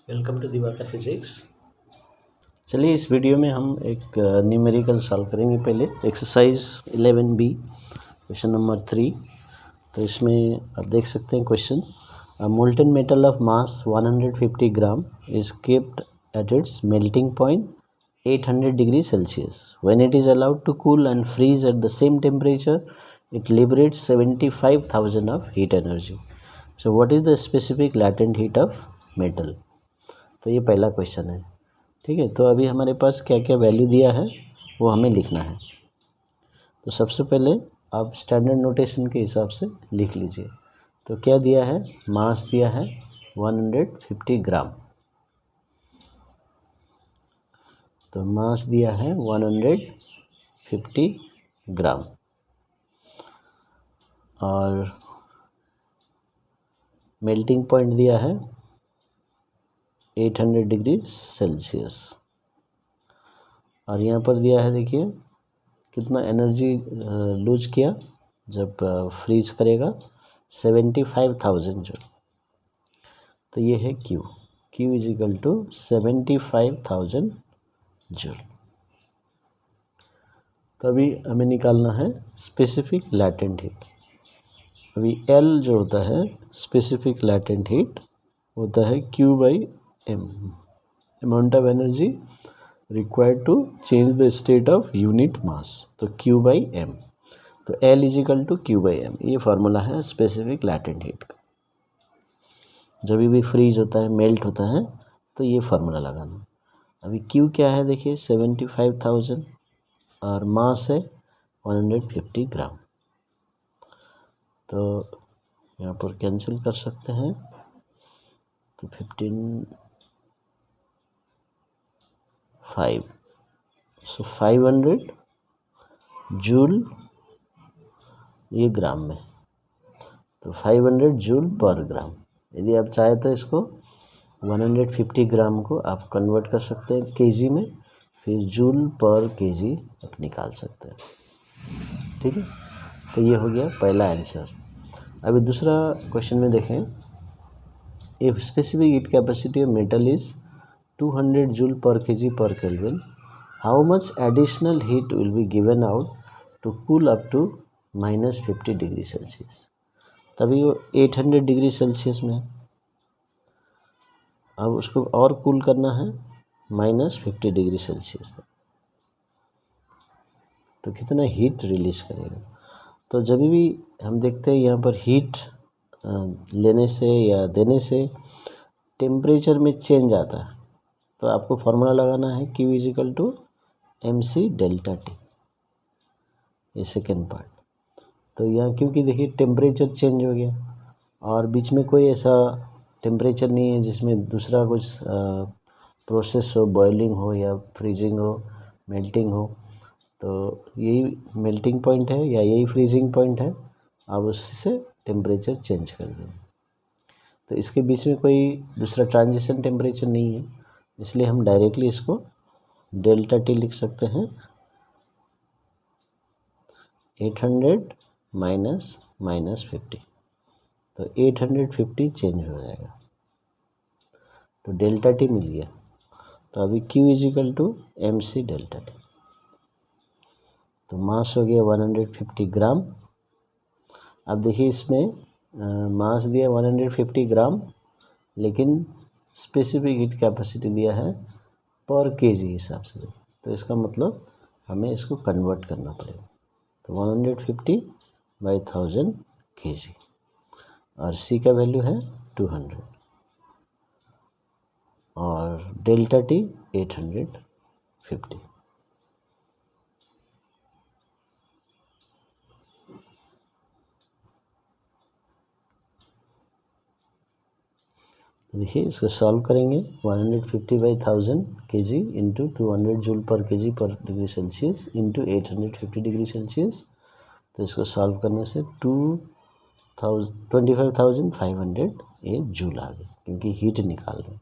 Welcome to Diwakar physics. चलिए इस video में हम एक न्यूमेरिकल सॉल्व करेंगे। पहले एक्सरसाइज 11B क्वेश्चन नंबर 3। तो इसमें आप देख सकते हैं question, molten metal of mass 150 gram is kept at its melting point 800 degree celsius. When it is allowed to cool and freeze at the same temperature it liberates 75,000 of heat energy. So what is the specific latent heat of metal. तो ये पहला question है। ठीक है, तो अभी हमारे पास क्या क्या वैल्यू दिया है वो हमें लिखना है। तो सबसे पहले आप स्टैंडर्ड नोटेशन के हिसाब से लिख लीजिए। तो क्या दिया है, मास दिया है 150 ग्राम। तो मास दिया है 150 ग्राम और मेल्टिंग पॉइंट दिया है 800 डिग्री सेल्सियस। और यहाँ पर दिया है, देखिए कितना एनर्जी लूज किया जब फ्रीज करेगा, 75,000 जूल। तो ये है Q is equal to 75,000 joule. तो अभी हमें निकालना है स्पेसिफिक लैटेंट हीट। अभी L जो होता है स्पेसिफिक लैटेंट हीट होता है Q/m, amount of energy required to change the state of unit mass. तो Q/m, तो L is equal to Q/m, ये फार्मूला है स्पेसिफिक लैटेंट हीट का। जब भी फ्रीज होता है, मेल्ट होता है, तो ये फार्मूला लगाना। अभी Q क्या है, देखिए 75,000 और मास है 150 ग्राम। तो यहाँ पर कैंसिल कर सकते हैं। तो 5 सो 500 जूल ये ग्राम में, तो 500 जूल पर ग्राम। यदि आप चाहे तो इसको 150 ग्राम को आप कन्वर्ट कर सकते हैं केजी में, फिर जूल पर केजी आप निकाल सकते हैं। ठीक है, तो ये हो गया पहला आंसर। अभी दूसरा क्वेश्चन में देखें, if specific heat capacity of metal is 200 joule per KG per kelvin, how much additional heat will be given out to cool up to -50 degree celsius. तभी वो 800 डिग्री सेल्सियस में है। अब उसको और कूल करना है -50 डिग्री सेल्सियस तक, तो कितना हीट रिलीज करेगा। तो जब भी हम देखते हैं यहाँ पर हीट लेने से या देने से टेम्परेचर में चेंज आता है, तो आपको फार्मूला लगाना है Q is equal to MC delta T, ये सेकेंड पार्ट। तो यहाँ क्योंकि देखिए टेम्परेचर चेंज हो गया और बीच में कोई ऐसा टेम्परेचर नहीं है जिसमें दूसरा कुछ प्रोसेस हो, बॉइलिंग हो या फ्रीजिंग हो, मेल्टिंग हो। तो यही मेल्टिंग पॉइंट है या यही फ्रीजिंग पॉइंट है, आप उससे टेम्परेचर चेंज कर दें। तो इसके बीच में कोई दूसरा ट्रांजिशन टेम्परेचर नहीं है, इसलिए हम डायरेक्टली इसको डेल्टा T लिख सकते हैं। 800 माइनस -50, तो 850 चेंज हो जाएगा, तो डेल्टा T मिल गया। तो अभी Q is equal to MC delta T। तो मास हो गया 150 ग्राम। अब देखिए इसमें मास दिया 150 ग्राम, लेकिन स्पेसिफिक हीट कैपेसिटी दिया है पर केजी हिसाब से। तो इसका मतलब हमें इसको कन्वर्ट करना पड़ेगा। तो 150/1000 kg और C का वैल्यू है 200 और डेल्टा T 850। देखिए इसको सॉल्व करेंगे। 150/1000 kg into 200 joule per KG per degree Celsius into 850 degree Celsius. तो इसको सॉल्व करने से 25,500 ये जूल आ गए, क्योंकि हीट निकाल रहे हैं।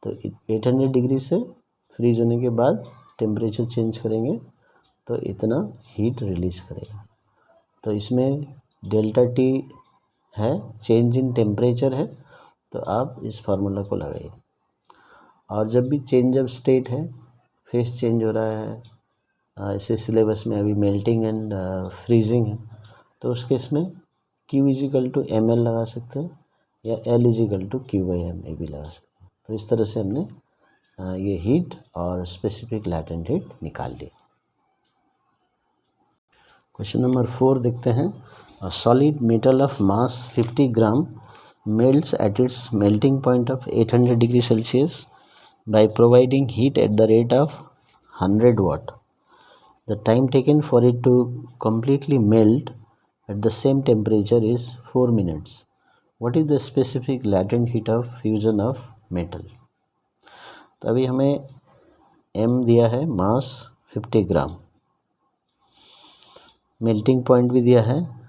तो 800 डिग्री से फ्रीज होने के बाद टेम्परेचर चेंज करेंगे तो इतना हीट रिलीज करेगा। तो इसमें डेल्टा T है, चेंज इन टेम्परेचर है, तो आप इस फार्मूला को लगाइए। और जब भी चेंज ऑफ स्टेट है, फेस चेंज हो रहा है, ऐसे सिलेबस में अभी मेल्टिंग एंड फ्रीजिंग है, तो उस केस में Q इजिकल टू ml लगा सकते हैं या L इजिकल टू Q/m भी लगा सकते हैं। तो इस तरह से हमने ये हीट और स्पेसिफिक लैटेंट हीट निकाल ली। क्वेश्चन नंबर 4 देखते हैं। A solid metal of mass 50 gram melts at its melting point of 800 degree Celsius by providing heat at the rate of 100 watt. The time taken for it to completely melt at the same temperature is 4 minutes. What is the specific latent heat of fusion of metal? तो अभी हमें M दिया है मास 50 ग्राम, melting point भी दिया है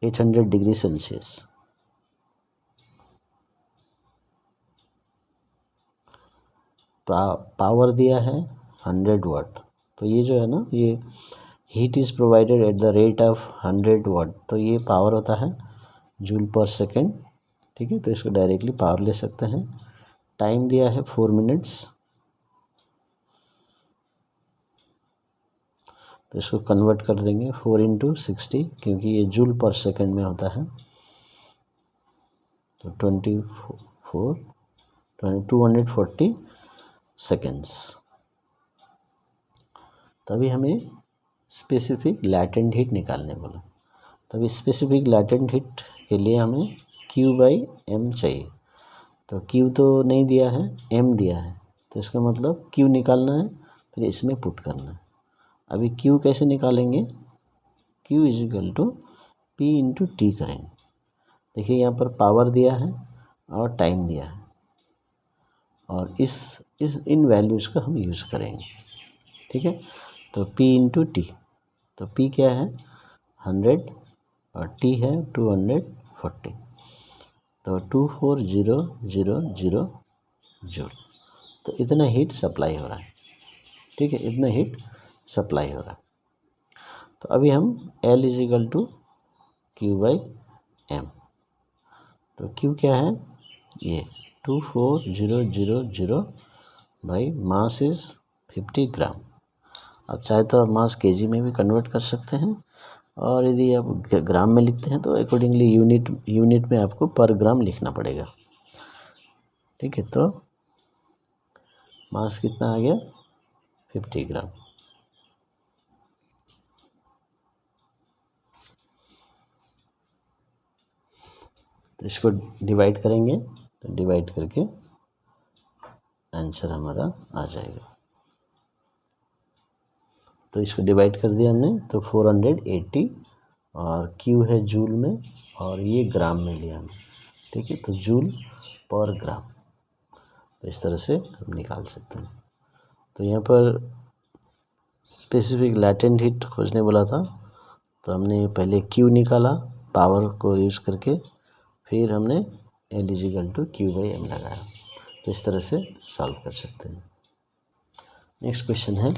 800 degree Celsius, power दिया है 100 वाट। तो ये जो है ना, ये heat is provided at the rate of 100 वाट, तो ये पावर होता है जूल पर सेकेंड। ठीक है, तो इसको डायरेक्टली पावर ले सकते हैं। टाइम दिया है 4 मिनट्स, तो इसको कन्वर्ट कर देंगे 4 × 60, क्योंकि ये जूल पर सेकेंड में होता है। तो 240 सेकेंड्स। तभी हमें स्पेसिफिक लैटेंट हीट निकालने बोला। तभी स्पेसिफिक लैटेंट हीट के लिए हमें Q/m चाहिए। तो Q तो नहीं दिया है, M दिया है, तो इसका मतलब Q निकालना है, फिर इसमें पुट करना है। अभी Q कैसे निकालेंगे? Q is equal to P × T करेंगे। देखिए यहाँ पर पावर दिया है और टाइम दिया है, और इन वैल्यूज़ का हम यूज़ करेंगे। ठीक है, तो P × T, तो P क्या है 100 और T है 240, तो 24000 जूल। तो इतना हीट सप्लाई हो रहा है। ठीक है, इतना हीट सप्लाई हो रहा है। तो अभी हम L इजिकल टू Q/m, तो Q क्या है, ये 24000 बाई मास इज़ 50 ग्राम। आप चाहे तो आप मास केजी में भी कन्वर्ट कर सकते हैं, और यदि आप ग्राम में लिखते हैं तो अकॉर्डिंगली यूनिट में आपको पर ग्राम लिखना पड़ेगा। ठीक है, तो मास कितना आ गया 50 ग्राम। तो इसको डिवाइड करेंगे, तो डिवाइड करके आंसर हमारा आ जाएगा। तो इसको डिवाइड कर दिया हमने, तो 480, और Q है जूल में और ये ग्राम में लिया हमने। ठीक है, तो जूल पर ग्राम। तो इस तरह से हम निकाल सकते हैं। तो यहाँ पर स्पेसिफिक लैटेंट हीट खोजने बोला था, तो हमने पहले Q निकाला पावर को यूज़ करके, फिर हमने L इजिकल टू Q/m लगाया। तो इस तरह से सॉल्व कर सकते हैं। नेक्स्ट क्वेश्चन है,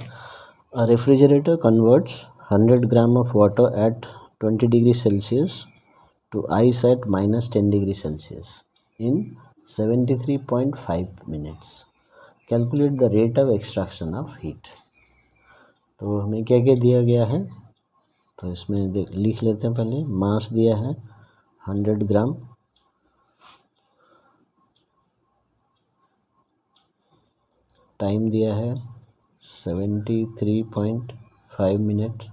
A refrigerator converts 100 gram of water at 20 degrees Celsius to ice at -10 degrees Celsius in 73.5 minutes. Calculate the rate of extraction of heat. तो हमें क्या क्या दिया गया है, तो इसमें लिख लेते हैं। पहले मास दिया है 100 ग्राम, टाइम दिया है 73.5 मिनट,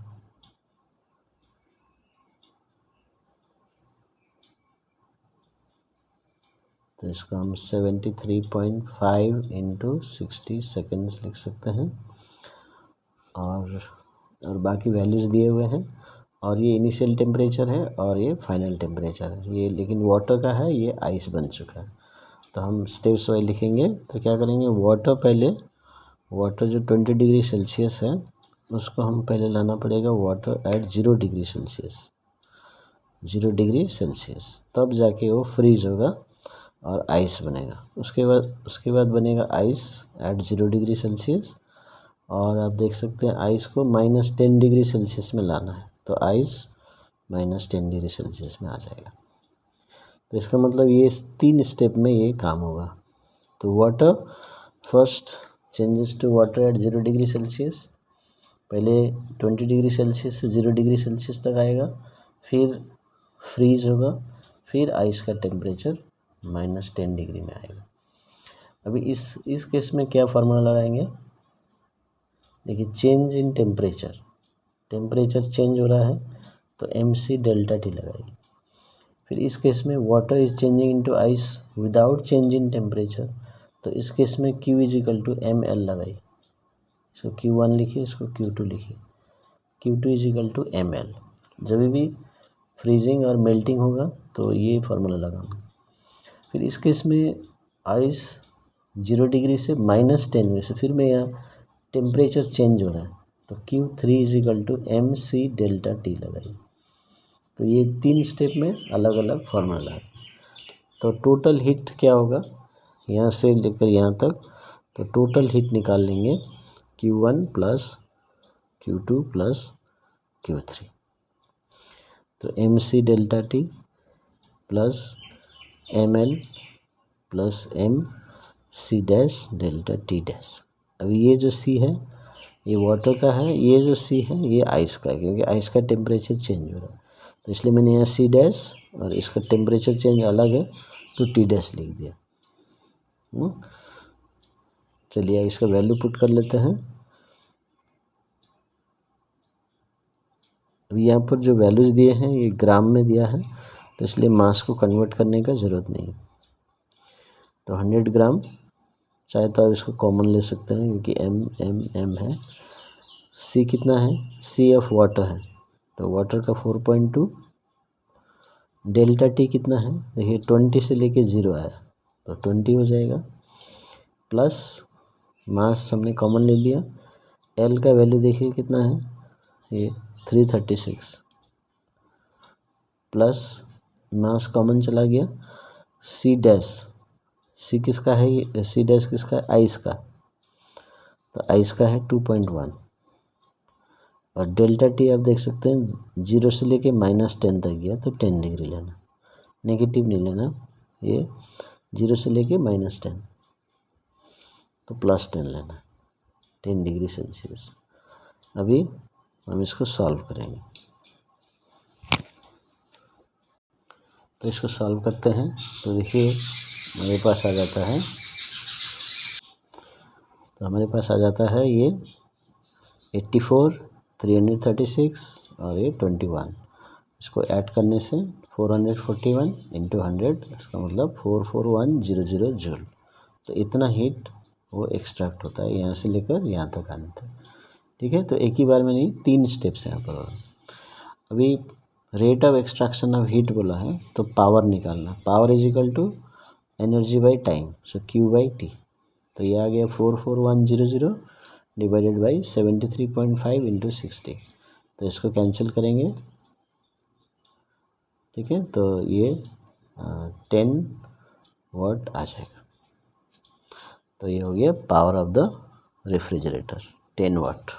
तो इसको हम 73.5 × 60 सेकेंड्स लिख सकते हैं, और बाकी वैल्यूज़ दिए हुए हैं। और ये इनिशियल टेम्परेचर है और ये फाइनल टेम्परेचर है, ये लेकिन वाटर का है, ये आइस बन चुका है। तो हम स्टेप्स वाइज लिखेंगे। तो क्या करेंगे, वाटर जो 20 डिग्री सेल्सियस है उसको हम पहले लाना पड़ेगा water at 0 degree Celsius, 0 degree Celsius, तब जाके वो फ्रीज होगा और आइस बनेगा। उसके बाद बनेगा आइस एट 0 डिग्री सेल्सियस, और आप देख सकते हैं आइस को -10 डिग्री सेल्सियस में लाना है, तो आइस -10 डिग्री सेल्सियस में आ जाएगा। तो इसका मतलब ये 3 स्टेप में ये काम होगा। तो water first changes to water at 0 degree celsius, पहले 20 डिग्री सेल्सियस से 0 डिग्री सेल्सियस तक आएगा, फिर फ्रीज होगा, फिर आइस का टेम्परेचर -10 डिग्री में आएगा। अभी इस केस में क्या फार्मूला लगाएंगे, देखिए change in temperature, temperature change हो रहा है तो mc डेल्टा टी लगाइए। फिर इस केस में water is changing into ice without change in temperature, तो इस केस में Q is equal to ml लगाइए। इसको Q1 लिखिए, इसको Q2 लिखिए, Q2 is equal to ml। जब भी फ्रीजिंग और मेल्टिंग होगा तो ये फार्मूला लगाना। फिर इस केस में आइस 0 डिग्री से -10 में से फिर मैं यहाँ टेम्परेचर चेंज हो रहा है तो Q3 is equal to mc delta t लगाइए। तो ये 3 स्टेप में अलग अलग फार्मूला है। तो टोटल हीट क्या होगा यहाँ से लेकर यहाँ तक, तो टोटल हीट निकाल लेंगे Q1 plus Q2 plus Q3, तो mc delta T plus ml plus mc dash delta T dash. अभी ये जो C है ये वाटर का है, ये जो C है ये आइस का है, क्योंकि आइस का टेम्परेचर चेंज हो रहा है तो इसलिए मैंने यहाँ C डैश और इसका टेम्परेचर चेंज अलग है तो T डैश लिख दिया। चलिए अब इसका वैल्यू पुट कर लेते हैं। अभी यहाँ पर जो वैल्यूज़ दिए हैं ये ग्राम में दिया है तो इसलिए मास को कन्वर्ट करने का ज़रूरत नहीं है। तो 100 ग्राम, चाहे तो आप इसको कॉमन ले सकते हैं क्योंकि m है। C कितना है, C ऑफ वाटर है तो वाटर का 4.2, डेल्टा टी कितना है, देखिए 20 से लेके 0 आया तो 20 हो जाएगा, प्लस मास हमने कॉमन ले लिया, L का वैल्यू देखिए कितना है, ये 336, प्लस मास कॉमन चला गया, C डैश, C किसका है, ये C डैश किसका है, आइस का, तो आइस का है 2.1, और डेल्टा टी आप देख सकते हैं 0 से लेके -10 तक गया तो 10 डिग्री लेना, नेगेटिव नहीं लेना, ये 0 से लेके -10 तो +10 लेना, 10 डिग्री सेल्सियस। अभी हम इसको सॉल्व करेंगे, तो इसको सॉल्व करते हैं तो देखिए हमारे पास आ जाता है, तो हमारे पास आ जाता है ये 84, 336 और ये 21, इसको ऐड करने से 441 इंटू 100, इसका मतलब 44100 जूल। तो इतना हीट वो एक्सट्रैक्ट होता है यहाँ से लेकर यहाँ तक आने तक। ठीक है, तो एक ही बार में नहीं, 3 स्टेप्स यहाँ पर। अभी rate of extraction of heat बोला है तो पावर निकालना, power is equal to energy by time, so Q/T। तो ये आ गया 44100 डिवाइडेड बाई 73.5 इंटू 60, तो इसको कैंसिल करेंगे। ठीक है, तो ये 10 वाट आ जाएगा। तो ये हो गया power of the refrigerator, 10 watt.